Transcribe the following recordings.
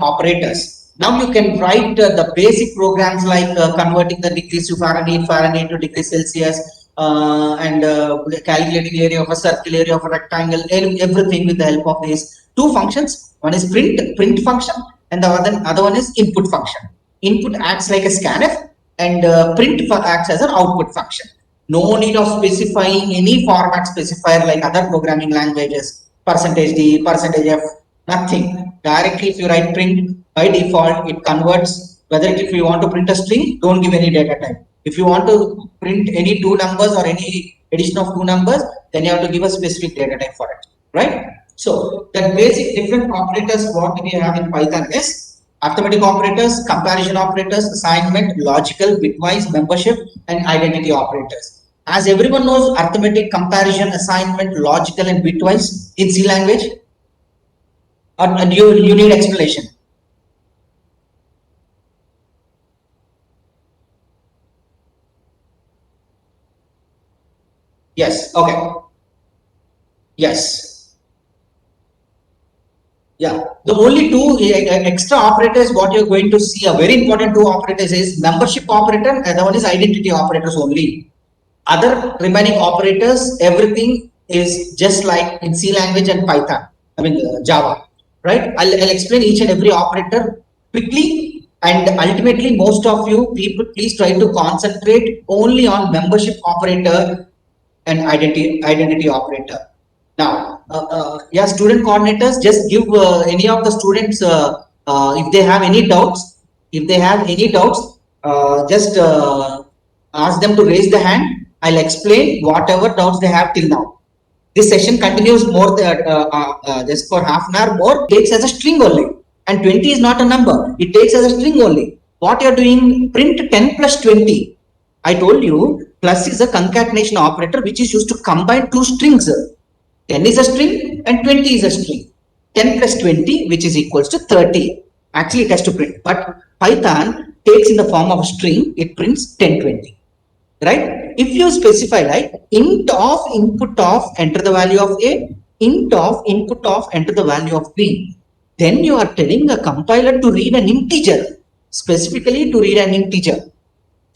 operators. Now you can write the basic programs like converting the degrees to Fahrenheit to degrees Celsius, and calculating area of a circle, area of a rectangle, everything with the help of these two functions. One is print function, and the other one is input function. Input acts like a scanf, and print acts as an output function. No need of specifying any format specifier like other programming languages, %d, %f, nothing. Directly if you write print, by default it converts. Whether if you want to print a string, don't give any data type. If you want to print any two numbers or any addition of two numbers, then you have to give a specific data type for it, right? So the basic different operators what we have in Python is arithmetic operators, comparison operators, assignment, logical, bitwise, membership, and identity operators. As everyone knows, arithmetic, comparison, assignment, logical, and bitwise in C language, or you need explanation? Yes. Okay. Yes. Yeah. The only two extra operators what you're going to see, a very important two operators is membership operator, and the one is identity operators only. Other remaining operators, everything is just like in C language and Python. I mean Java, right? I'll explain each and every operator quickly, and ultimately most of you people please try to concentrate only on membership operator and identity operator. Now, yeah, student coordinators, just give any of the students if they have any doubts. If they have any doubts, just ask them to raise the hand. I'll explain whatever doubts they have till now. This session continues more just for half an hour more. Takes as a string only, and 20 is not a number. It takes as a string only. What you're doing? Print 10 plus 20. I told you plus is a concatenation operator which is used to combine two strings. 10 is a string and 20 is a string. 10 plus 20 which is equals to 30. Actually it has to print, but Python takes in the form of a string, it prints 1020, right? If you specify like int of input of enter the value of A, int of input of enter the value of B, then you are telling the compiler to read an integer, specifically to read an integer.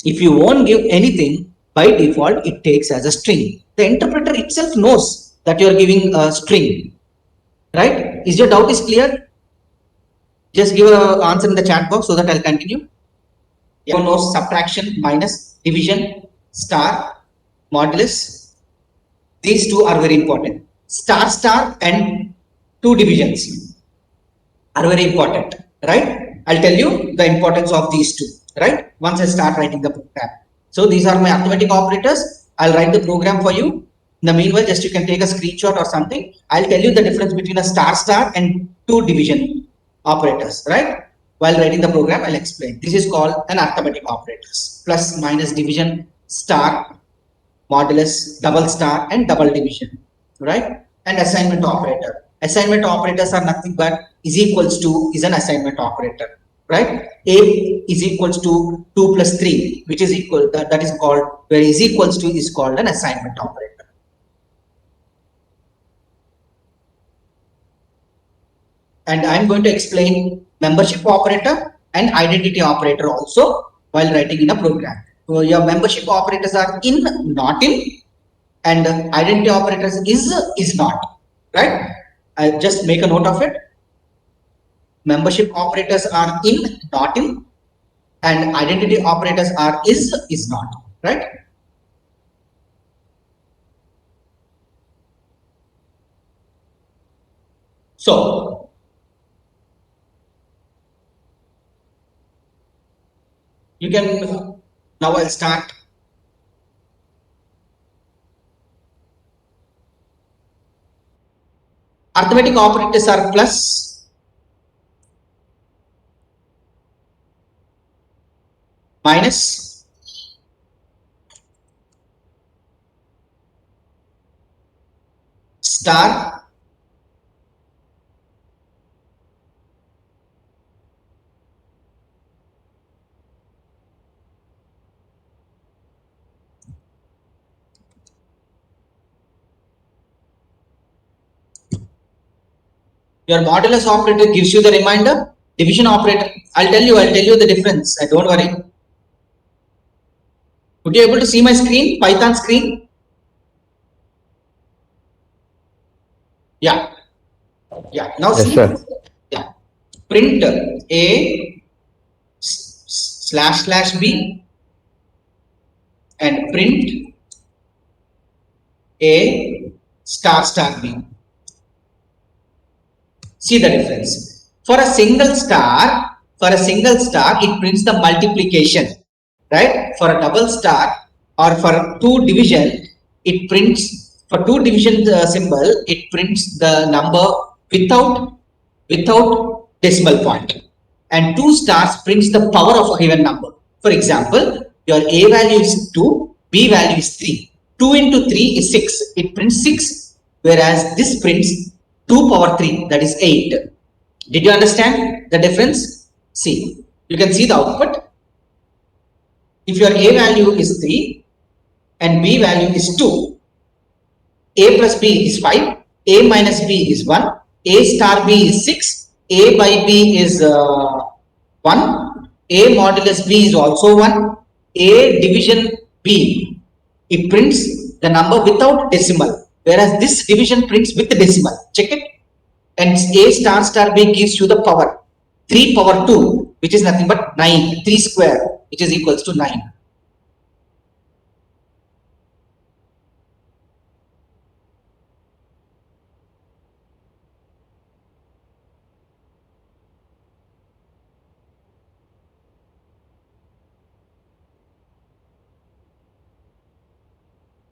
If you won't give anything, by default it takes as a string. The interpreter itself knows that you are giving a string, right? Is your doubt is clear? Just give an answer in the chat box so that I'll continue. You know subtraction, minus, division, star, modulus. These two are very important. Star and two divisions are very important, right? I'll tell you the importance of these two, right? Once I start writing the program. So these are my arithmetic operators. I'll write the program for you. In the meanwhile, just you can take a screenshot or something. I'll tell you the difference between a star and two division operators, right? While writing the program, I'll explain. This is called an arithmetic operators. Plus, minus, division, star, modulus, double star, and double division, right? And assignment operator. Assignment operators are nothing but is equals to is an assignment operator, right? A is equals to 2 plus 3, which is equal, that is called, where is equals to is called an assignment operator. And I'm going to explain membership operator and identity operator also while writing in a program. So your membership operators are in, not in, and identity operators is not, right? I'll just make a note of it. Membership operators are in, not in, and identity operators are is not, right? So you can now I'll start. Arithmetic operators are plus, minus, star, your modulus operator gives you the reminder, Division operator. I'll tell you the difference. Don't worry. Would you able to see my screen, Python screen? Yeah. Now Yes, see. sir. Yeah. Print a // b and print a ** b. See the difference. For a single star, it prints the multiplication, right? For a double star or for two division, it prints for two division symbol. It prints the number without decimal point, and two stars prints the power of a given number. For example, your A value is 2, B value is 3. 2 into 3 is 6. It prints 6, whereas this prints 2 power 3, that is 8. Did you understand the difference? See, you can see the output. If your A value is 3 and B value is 2, A plus B is 5, A minus B is 1, A star B is 6, A by B is 1, A modulus B is also 1, A division B, it prints the number without decimal, whereas this division prints with the decimal. Check it. And A ** B gives you the power 3 power 2, which is nothing but 9, 3 square, which is equals to 9.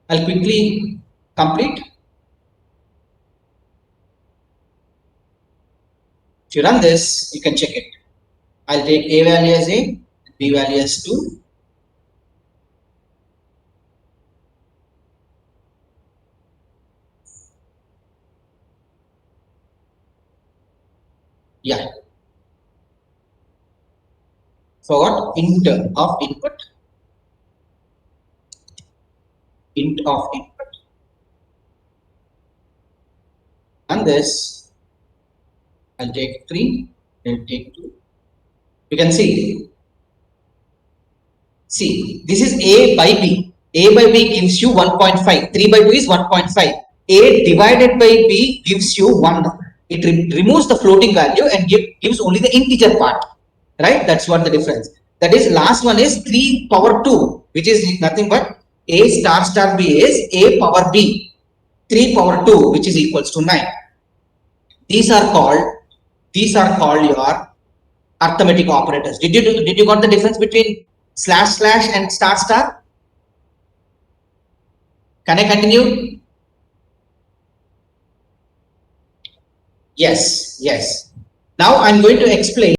I'll quickly complete. If you run this, you can check it. I'll take A value as A, B value as 2. Yeah. For what? Int of input. Int of input. And this, I'll take 3, I'll take 2. You can see. See, this is A by B. A by B gives you 1.5. 3 by 2 is 1.5. A divided by B gives you 1. It removes the floating value and gives only the integer part. Right? That's what the difference. That is, last one is 3 power 2, which is nothing but A ** B is A power B. 3 power 2, which is equals to 9. These are called your arithmetic operators. Did you got the difference between / and ***? Can I continue? Yes. Now I'm going to explain